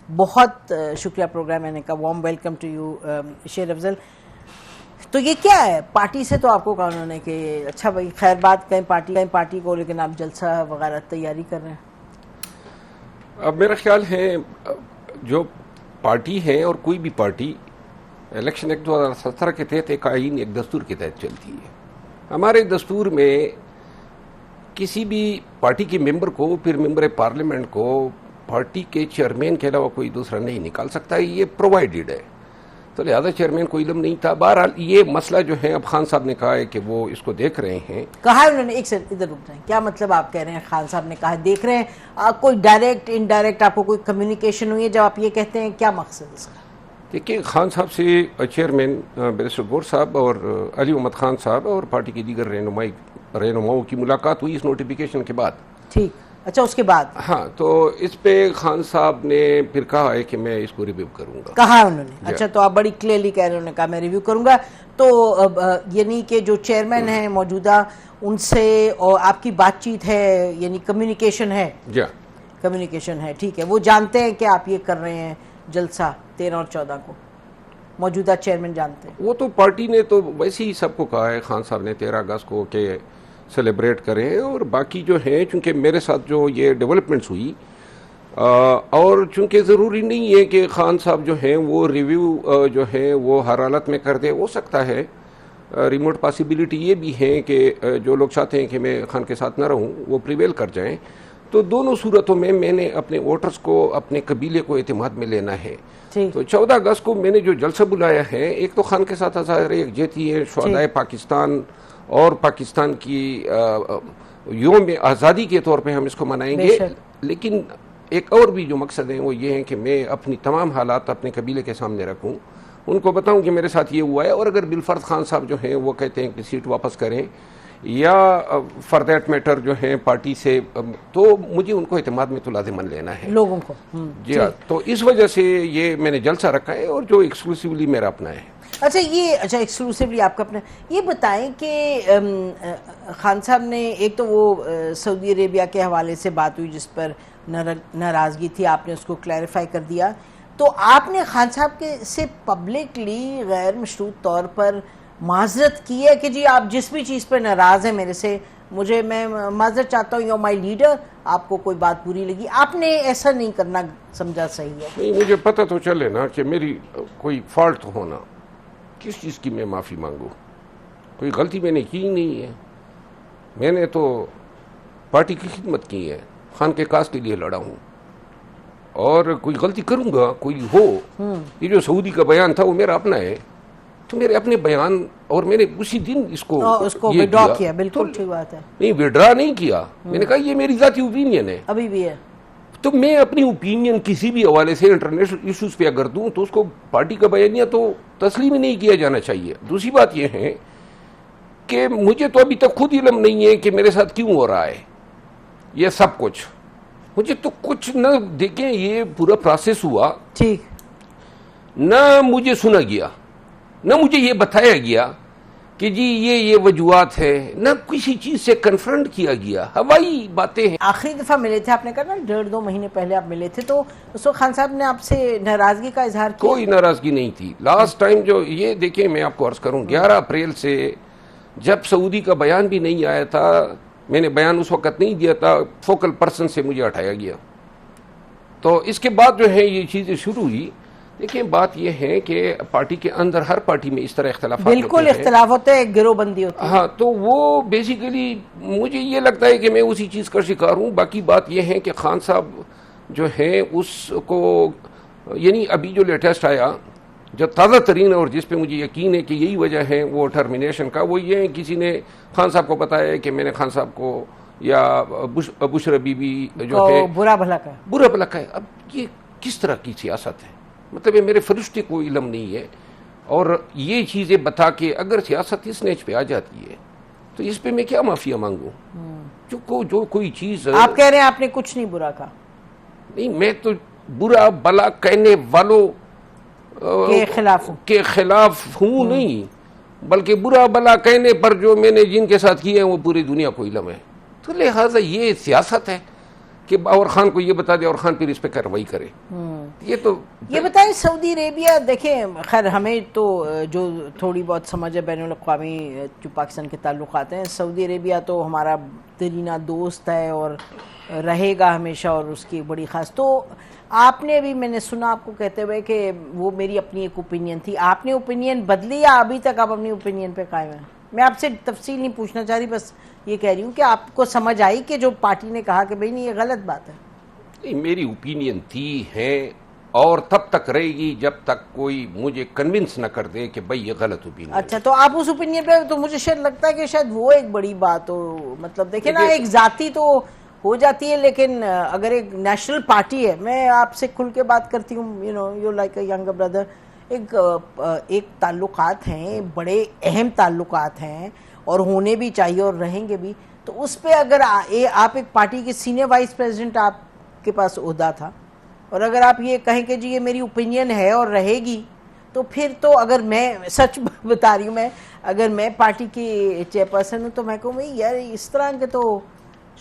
بہت شکریہ پروگرام میں نے کہا وارم ویلکم ٹو یو شیر افضل. تو یہ کیا ہے پارٹی سے تو آپ کو کہا انہوں نے کہ اچھا بھائی خیر بات کہیں پارٹی کو لیکن آپ جلسہ وغیرہ تیاری کر رہے ہیں؟ اب میرا خیال ہے جو پارٹی ہے اور کوئی بھی پارٹی الیکشن ایکٹ 2017 کے تحت ایک آئین ایک دستور کے تحت چلتی ہے. ہمارے دستور میں کسی بھی پارٹی کے ممبر کو پھر ممبر پارلیمنٹ کو پارٹی کے چیئرمین کے علاوہ کوئی دوسرا نہیں نکال سکتا. یہ پرووائڈڈ ہے. تو لہذا چیئرمین کو علم نہیں تھا. بہرحال یہ مسئلہ جو ہے اب خان صاحب نے کہا ہے کہ وہ اس کو دیکھ رہے ہیں. کہا ہے انہوں نے. ایک سیکنڈ ادھر رک جائیں. کیا مطلب آپ کہہ رہے ہیں خان صاحب نے کہا دیکھ رہے ہیں؟ کوئی ڈائریکٹ انڈائریکٹ آپ کو کوئی کمیونیکیشن ہوئی ہے جب آپ یہ کہتے ہیں؟ کیا مقصد اس کا؟ دیکھیے خان صاحب سے چیئرمین بیرسٹر گور صاحب اور علی محمد خان صاحب اور پارٹی کی دیگر رہنماؤں کی ملاقات ہوئی اس نوٹیفیکیشن کے بعد. ٹھیک. اچھا اس کے بعد؟ ہاں. تو اس پہ خان صاحب نے پھر کہا ہے کہ میں اس کو ریویو کروں گا. کہا انہوں نے. اچھا تو آپ بڑی کلیئرلی کہہ رہے ہیں انہوں نے کہا میں ریویو کروں گا. تو یعنی کہ جو چیئرمین ہیں موجودہ ان سے اور آپ کی بات چیت ہے یعنی کمیونیکیشن ہے؟ جی کمیونیکیشن ہے. ٹھیک ہے. وہ جانتے ہیں کہ آپ یہ کر رہے ہیں جلسہ 13 اور 14 کو؟ موجودہ چیئرمین جانتے ہیں؟ وہ تو پارٹی نے تو ویسے ہی سب کو کہا ہے خان صاحب نے 13 اگست کو کہ سیلیبریٹ کریں. اور باقی جو ہیں چونکہ میرے ساتھ جو یہ ڈیولپمنٹس ہوئی اور چونکہ ضروری نہیں ہے کہ خان صاحب جو ہیں وہ ریویو جو ہے وہ ہر حالت میں کر دے. ہو سکتا ہے ریموٹ پاسبلٹی یہ بھی ہے کہ جو لوگ چاہتے ہیں کہ میں خان کے ساتھ نہ رہوں وہ پریویل کر جائیں. تو دونوں صورتوں میں نے اپنے ووٹرز کو اپنے قبیلے کو اعتماد میں لینا ہے. تو 14 اگست کو میں نے جو جلسہ بلایا ہے ایک تو خان کے ساتھ ظاہر یکجہتی ہے. شہدائے پاکستان اور پاکستان کی یوم آزادی کے طور پہ ہم اس کو منائیں گے. لیکن ایک اور بھی جو مقصد ہے وہ یہ ہے کہ میں اپنی تمام حالات اپنے قبیلے کے سامنے رکھوں, ان کو بتاؤں کہ میرے ساتھ یہ ہوا ہے. اور اگر بالفرض خان صاحب جو ہیں وہ کہتے ہیں کہ سیٹ واپس کریں یا فار دیٹ میٹر جو ہیں پارٹی سے, تو مجھے ان کو اعتماد میں تو لازماً لینا ہے لوگوں کو. جی ہاں. تو اس وجہ سے یہ میں نے جلسہ رکھا ہے اور جو ایکسکلوسیولی میرا اپنا ہے. اچھا ایکسکلوسیولی آپ کا اپنا. یہ بتائیں کہ خان صاحب نے ایک تو وہ سعودی عربیہ کے حوالے سے بات ہوئی جس پر ناراضگی تھی, آپ نے اس کو کلیریفائی کر دیا. تو آپ نے خان صاحب کے سے پبلکلی غیر مشروط طور پر معذرت کی ہے کہ جی آپ جس بھی چیز پر ناراض ہیں میرے سے میں معذرت چاہتا ہوں, یو مائی لیڈر, آپ کو کوئی بات بری لگی, آپ نے ایسا نہیں کرنا سمجھا صحیح ہے؟ نہیں, مجھے پتہ تو چلے نا کہ میری کوئی فالٹ ہونا, کس چیز کی میں معافی مانگوں. کوئی غلطی میں نے کی نہیں ہے. میں نے تو پارٹی کی خدمت کی ہے, خان کے کاز کے لیے لڑا ہوں, اور کوئی غلطی کروں گا کوئی ہو. یہ جو سعودی کا بیان تھا وہ میرا اپنا ہے, تو میرے اپنے بیان اور میں نے اسی دن اس کو وڈرا کیا. بالکل ٹھیک بات ہے. نہیں, وڈرا نہیں کیا. میں نے کہا یہ میری ذاتی اوپینین ہے, ابھی بھی ہے. تو میں اپنی اوپینین کسی بھی حوالے سے انٹرنیشنل ایشوز پہ اگر دوں تو اس کو پارٹی کا بیانیہ تو تسلیم ہی نہیں کیا جانا چاہیے. دوسری بات یہ ہے کہ مجھے تو ابھی تک خود علم نہیں ہے کہ میرے ساتھ کیوں ہو رہا ہے یہ سب کچھ. مجھے تو کچھ نہ دیکھیں, یہ پورا پروسیس ہوا, ٹھیک, نہ مجھے سنا گیا, نہ مجھے یہ بتایا گیا کہ جی یہ وجوہات ہے, نہ کسی چیز سے کنفرنٹ کیا گیا. ہوائی باتیں ہیں. آخری دفعہ ملے تھے آپ نے کہا نا 1.5-2 مہینے پہلے آپ ملے تھے, تو اس وقت خان صاحب نے آپ سے ناراضگی کا اظہار کیا؟ کوئی ناراضگی نہیں تھی. لاسٹ ٹائم جو یہ دیکھیں میں آپ کو عرض کروں 11 اپریل سے جب سعودی کا بیان بھی نہیں آیا تھا, میں نے بیان اس وقت نہیں دیا تھا, فوکل پرسن سے مجھے ہٹایا گیا. تو اس کے بعد جو ہے یہ چیزیں شروع ہوئی. دیکھیں بات یہ ہے کہ پارٹی کے اندر ہر پارٹی میں اس طرح اختلافات بالکل اختلاف ہوتے ہیں, گروہ بندی ہوتی ہے. ہاں, تو وہ بیسیکلی مجھے یہ لگتا ہے کہ میں اسی چیز کا شکار ہوں. باقی بات یہ ہے کہ خان صاحب جو ہیں اس کو یعنی ابھی جو لیٹسٹ آیا جو تازہ ترین اور جس پہ مجھے یقین ہے کہ یہی وجہ ہے وہ ٹرمینیشن کا, وہ یہ ہے کسی نے خان صاحب کو بتایا ہے کہ میں نے خان صاحب کو یا بشرا بی بی جو ہے برا بھلا کا ہے. اب یہ کس طرح کی سیاست ہے؟ مطلب یہ میرے فرشتے کو علم نہیں ہے. اور یہ چیزیں بتا کے اگر سیاست اس نیچ پہ آ جاتی ہے تو اس پہ میں کیا معافیا مانگوں؟ جو کوئی چیز آپ کہہ رہے ہیں آپ نے کچھ نہیں برا کہا. نہیں, میں تو برا بلا کہنے والوں کے خلاف ہوں نہیں, بلکہ برا بلا کہنے پر جو میں نے جن کے ساتھ کیے ہیں وہ پوری دنیا کو علم ہے. تو لہٰذا یہ سیاست ہے. کہ باور خان کو یہ بتا دے اور خان پھر اس پہ کارروائی کرے. یہ بتائیں سعودی عربیہ دیکھیں خیر ہمیں تو جو تھوڑی بہت سمجھ ہے بین الاقوامی جو پاکستان کے تعلقات ہیں، سعودی عربیہ تو ہمارا درینا دوست ہے اور رہے گا ہمیشہ، اور اس کی بڑی خاص. تو آپ نے ابھی میں نے سنا آپ کو کہتے ہوئے کہ وہ میری اپنی ایک اوپینین تھی، آپ نے اوپینین بدلی یا ابھی تک آپ اپنی اوپینین پہ قائم ہیں؟ میں آپ سے تفصیل نہیں پوچھنا چاہ رہی، بس یہ کہہ رہی ہوں کہ آپ کو سمجھ آئی کہ جو پارٹی نے کہا کہ بھئی نہیں یہ غلط بات ہے. نہیں، میری اوپینین تھی ہے اور تب تک رہے گی جب تک کوئی مجھے کنونس نہ کر دے کہ بھئی یہ غلط اوپینین. اچھا، تو آپ اس اوپینین پہ تو مجھے شاید لگتا ہے کہ شاید وہ ایک بڑی بات ہو، مطلب دیکھیں نا ایک ذاتی تو ہو جاتی ہے، لیکن اگر ایک نیشنل پارٹی ہے، میں آپ سے کھل کے بات کرتی ہوں، you like a younger brother, ایک تعلقات ہیں، بڑے اہم تعلقات ہیں اور ہونے بھی چاہیے اور رہیں گے بھی. تو اس پہ اگر آپ ایک پارٹی کے سینئر وائس پریزیڈنٹ آپ کے پاس عہدہ تھا، اور اگر آپ یہ کہیں کہ جی یہ میری اوپینین ہے اور رہے گی، تو پھر تو اگر میں سچ بتا رہی ہوں، اگر میں پارٹی کی چیئر پرسن ہوں تو میں کہوں بھئی یار اس طرح کے تو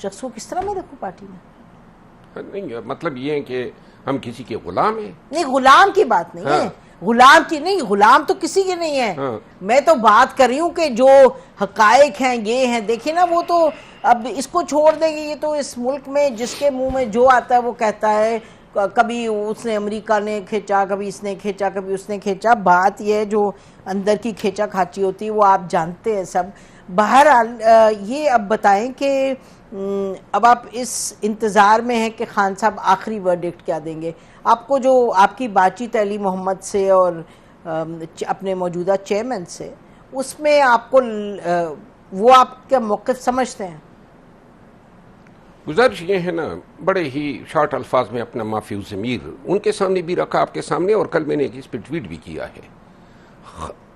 شخص کو کس طرح میں رکھوں پارٹی میں؟ نہیں، مطلب یہ ہے کہ ہم کسی کے غلام ہیں. نہیں، غلام کی بات نہیں ہے، غلام کی نہیں، غلام تو کسی کے نہیں ہے. میں تو بات کر رہی ہوں کہ جو حقائق ہیں یہ ہیں. دیکھیں نا وہ تو اب اس کو چھوڑ دیں گے، یہ تو اس ملک میں جس کے منہ میں جو آتا ہے وہ کہتا ہے. کبھی اس نے امریکہ نے کھینچا، کبھی اس نے کھینچا، کبھی اس نے کھینچا. بات یہ ہے جو اندر کی کھینچا کھاچی ہوتی ہے وہ آپ جانتے ہیں سب. بہرحال یہ اب بتائیں کہ اب آپ اس انتظار میں ہیں کہ خان صاحب آخری ورڈکٹ کیا دیں گے. آپ کو جو آپ کی بات چیت علی محمد سے اور اپنے موجودہ چیئرمین سے، اس میں آپ کو وہ آپ کا موقف سمجھتے ہیں؟ گزارش یہ ہے نا، بڑے ہی شارٹ الفاظ میں اپنا معافی ضمیر ان کے سامنے بھی رکھا، آپ کے سامنے، اور کل میں نے اس پہ ٹویٹ بھی کیا ہے.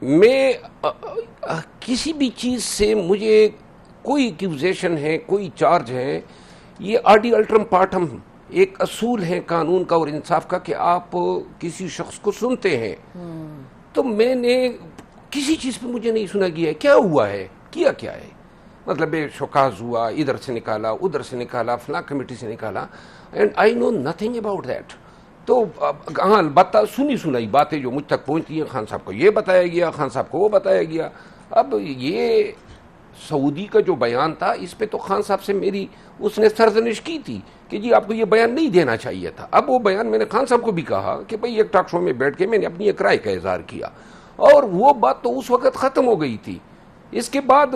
میں کسی بھی چیز سے مجھے کوئی ایکیوزیشن ہے، کوئی چارج ہے، یہ آڈی الٹرم پارٹم ایک اصول ہے قانون کا اور انصاف کا کہ آپ کسی شخص کو سنتے ہیں. تو میں نے کسی چیز پہ مجھے نہیں سنا گیا ہے کیا ہوا ہے، کیا کیا ہے. مطلب شوکاز ہوا، ادھر سے نکالا، ادھر سے نکالا، فلاں کمیٹی سے نکالا، and I know nothing about that. تو ہاں البتہ سنی سنائی باتیں جو مجھ تک پہنچتی ہیں، خان صاحب کو یہ بتایا گیا، خان صاحب کو وہ بتایا گیا. اب یہ سعودی کا جو بیان تھا اس پہ تو خان صاحب سے میری اس نے سرزنش کی تھی کہ جی آپ کو یہ بیان نہیں دینا چاہیے تھا. اب وہ بیان میں نے خان صاحب کو بھی کہا کہ بھئی ایک ٹاک شو میں بیٹھ کے میں نے اپنی ایک رائے کا اظہار کیا، اور وہ بات تو اس وقت ختم ہو گئی تھی. اس کے بعد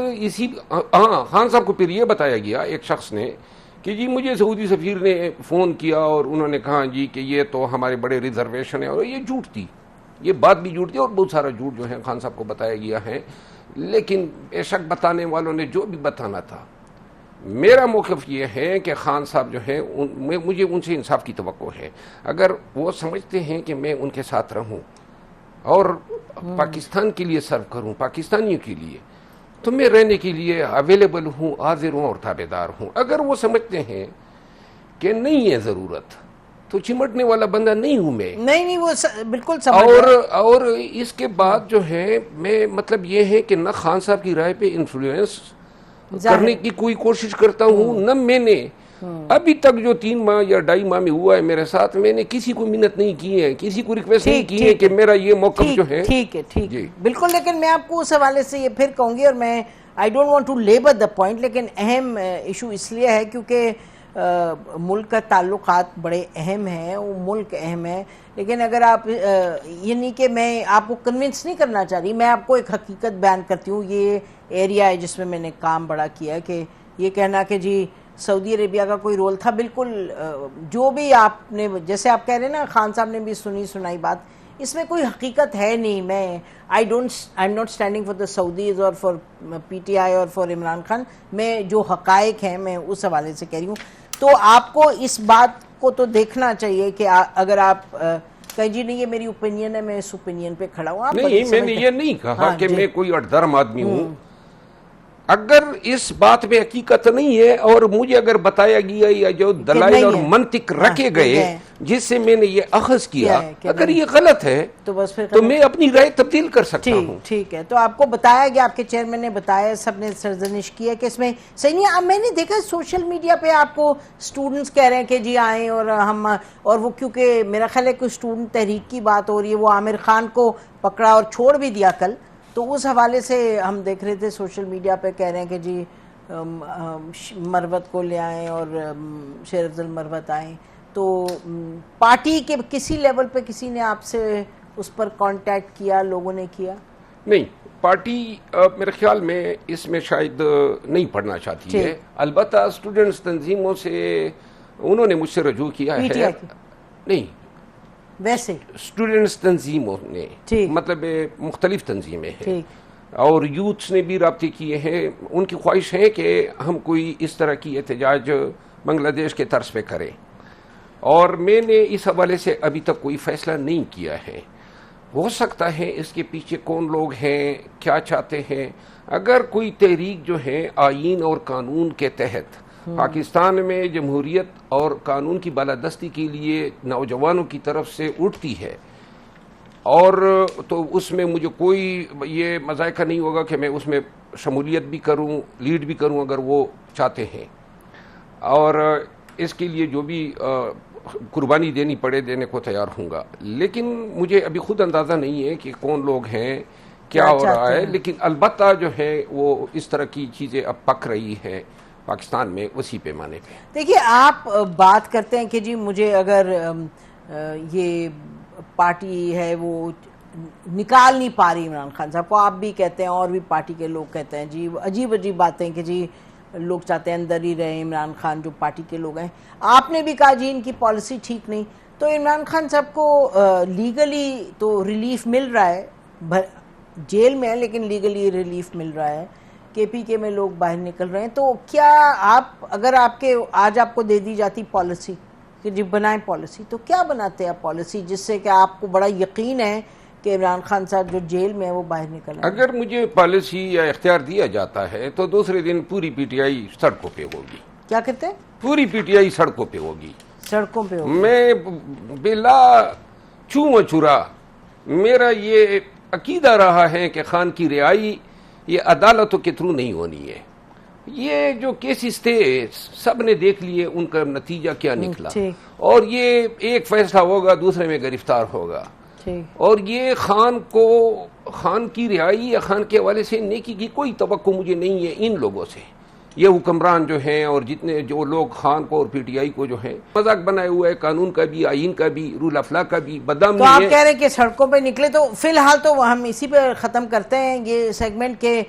خان صاحب کو پھر یہ بتایا گیا ایک شخص نے کہ جی مجھے سعودی سفیر نے فون کیا اور انہوں نے کہا جی کہ یہ تو ہمارے بڑے ریزرویشن ہے، اور یہ جھوٹ تھی، یہ بات بھی جھوٹ تھی، اور بہت سارا جھوٹ جو ہے خان صاحب کو بتایا گیا ہے. لیکن بے شک بتانے والوں نے جو بھی بتانا تھا، میرا موقف یہ ہے کہ خان صاحب جو ہیں مجھے ان سے انصاف کی توقع ہے. اگر وہ سمجھتے ہیں کہ میں ان کے ساتھ رہوں اور پاکستان کے لیے سرو کروں، پاکستانیوں کے لیے، تو میں رہنے کے لیے اویلیبل ہوں، حاضر ہوں اور تابعدار ہوں. اگر وہ سمجھتے ہیں کہ نہیں ہے ضرورت، تو چمٹنے والا بندہ نہیں ہوں میں. نہیں وہ بالکل سمجھ. اور اس کے بعد جو ہے میں مطلب یہ ہے کہ نہ خان صاحب کی رائے پہ انفلوئنس کرنے کی کوئی کوشش کرتا ہوں، نہ میں نے ابھی تک جو 3 ماہ یا 2.5 ماہ میں ہوا ہے میرے ساتھ، میں نے کسی کو منت نہیں کی ہے، کسی کو ریکویسٹ نہیں کی ہے کہ میرا یہ موقف جو ہے. ٹھیک ہے بالکل. لیکن میں آپ کو اس حوالے سے یہ پھر کہوں گی، اور میں I don't want to labour the point, لیکن اہم ایشو اس لیے ہے کیونکہ ملک کا تعلقات بڑے اہم ہیں، وہ ملک اہم ہے. لیکن اگر آپ یہ نہیں کہ میں آپ کو کنونس نہیں کرنا چاہ رہی، میں آپ کو ایک حقیقت بیان کرتی ہوں. یہ ایریا ہے جس میں نے کام بڑا کیا، کہ یہ کہنا کہ جی سعودی عربیہ کا کوئی رول تھا، بالکل جو بھی آپ نے جیسے آپ کہہ رہے ہیں نا، خان صاحب نے بھی سنی سنائی بات، اس میں کوئی حقیقت ہے نہیں. میں I am not standing for the Saudis اور فار پی ٹی آئی اور فار عمران خان. میں جو حقائق ہیں میں اس حوالے سے کہہ رہی ہوں. تو آپ کو اس بات کو تو دیکھنا چاہیے کہ اگر آپ کہیں جی نہیں یہ میری اوپینین ہے، میں اس اوپینین پہ کھڑا ہوں. نہیں، میں نے یہ نہیں کہا کہ میں کوئی اٹھدرم آدمی ہوں. اگر اس بات میں حقیقت نہیں ہے اور مجھے اگر بتایا گیا یا جو دلائل اور منطق رکھے گئے جس سے میں نے یہ اخذ کیا اگر یہ غلط ہے تو بس پھر تو میں اپنی رائے تبدیل کر سکتا ہوں. ٹھیک ہے. تو آپ کو بتایا گیا, آپ کے چیئرمین نے بتایا, سب نے سرزنش کی ہے کہ اس میں صحیح نہیں ہے. اب میں نے دیکھا سوشل میڈیا پہ آپ کو اسٹوڈنٹس کہہ رہے ہیں کہ جی آئیں اور ہم, اور وہ کیونکہ میرا خیال ہے کہ اسٹوڈنٹ تحریک کی بات ہو رہی ہے, وہ عامر خان کو پکڑا اور چھوڑ بھی دیا کل, تو اس حوالے سے ہم دیکھ رہے تھے سوشل میڈیا پہ کہہ رہے ہیں کہ جی مروت کو لے آئیں اور شیر افضل مروت آئیں. تو پارٹی کے کسی لیول پہ کسی نے آپ سے اس پر کانٹیکٹ کیا, لوگوں نے کیا؟ نہیں, پارٹی میرے خیال میں اس میں شاید نہیں پڑھنا چاہتی ہے. البتہ اسٹوڈنٹس تنظیموں سے انہوں نے مجھ سے رجوع کیا ہے. نہیں, ویسے اسٹوڈنٹس تنظیموں نے, مطلب مختلف تنظیمیں ہیں اور یوتھس نے بھی رابطے کیے ہیں. ان کی خواہش ہے کہ ہم کوئی اس طرح کی احتجاج بنگلہ دیش کے طرز پہ کریں, اور میں نے اس حوالے سے ابھی تک کوئی فیصلہ نہیں کیا ہے. ہو سکتا ہے اس کے پیچھے کون لوگ ہیں, کیا چاہتے ہیں. اگر کوئی تحریک جو ہے آئین اور قانون کے تحت پاکستان میں جمہوریت اور قانون کی بالادستی کے لیے نوجوانوں کی طرف سے اٹھتی ہے, اور تو اس میں مجھے کوئی یہ مذائقہ نہیں ہوگا کہ میں اس میں شمولیت بھی کروں, لیڈ بھی کروں اگر وہ چاہتے ہیں, اور اس کے لیے جو بھی قربانی دینی پڑے دینے کو تیار ہوں گا. لیکن مجھے ابھی خود اندازہ نہیں ہے کہ کون لوگ ہیں, کیا ہو رہا ہے. لیکن البتہ جو ہے وہ اس طرح کی چیزیں اب پک رہی ہیں پاکستان میں وسیع پیمانے پہ. دیکھیے, آپ بات کرتے ہیں کہ جی مجھے اگر یہ پارٹی ہے وہ نکال نہیں پا رہی عمران خان صاحب کو, آپ بھی کہتے ہیں اور بھی پارٹی کے لوگ کہتے ہیں جی عجیب عجیب باتیں کہ جی لوگ چاہتے ہیں اندر ہی رہے عمران خان, جو پارٹی کے لوگ ہیں. آپ نے بھی کہا جی ان کی پالیسی ٹھیک نہیں. تو عمران خان صاحب کو لیگلی تو ریلیف مل رہا ہے, جیل میں ہے لیکن لیگلی ریلیف مل رہا ہے, کے پی کے میں لوگ باہر نکل رہے ہیں. تو کیا آپ, اگر آپ کے آج آپ کو دے دی جاتی پالیسی کہ جی بنائیں پالیسی, تو کیا بناتے ہیں پالیسی جس سے کہ آپ کو بڑا یقین ہے کہ عمران خان صاحب جو جیل میں ہے وہ باہر نکل آئیں؟ اگر مجھے پالیسی یا اختیار دیا جاتا ہے تو دوسرے دن پوری پی ٹی آئی سڑکوں پہ ہوگی. کیا کہتے ہیں؟ پوری پی ٹی آئی سڑکوں پہ ہوگی. سڑکوں پہ ہوگی. میں بلا چوں چورا میرا یہ عقیدہ رہا ہے کہ خان کی رہائی یہ عدالتوں کے تھرو نہیں ہونی ہے. یہ جو کیسز تھے سب نے دیکھ لیے, ان کا نتیجہ کیا نکلا, اور یہ ایک فیصلہ ہوگا دوسرے میں گرفتار ہوگا. اور یہ خان کی رہائی یا خان کے حوالے سے نیکی کی کوئی توقع مجھے نہیں ہے ان لوگوں سے. یہ حکمران جو ہیں اور جتنے جو لوگ خان کو اور پی ٹی آئی کو جو ہیں مذاق بنائے ہوا ہے, قانون کا بھی, آئین کا بھی, رول آف لا کا بھی, بدام تو آپ کہہ رہے ہیں کہ سڑکوں پہ نکلے. تو فی الحال تو ہم اسی پہ ختم کرتے ہیں یہ سیگمنٹ کے.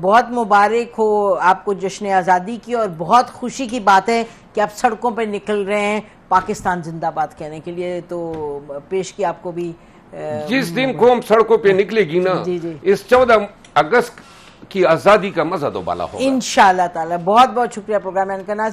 بہت مبارک ہو آپ کو جشن آزادی کی, اور بہت خوشی کی بات ہے کہ آپ سڑکوں پہ نکل رہے ہیں پاکستان زندہ باد کہنے کے لیے. تو پیش کی آپ کو بھی جس دن قوم سڑکوں پہ نکلے گی نا, اس 14 اگست کی آزادی کا مزہ دوبالا ہوگا انشاءاللہ تعالی. بہت بہت شکریہ پروگرام کا ناظرین.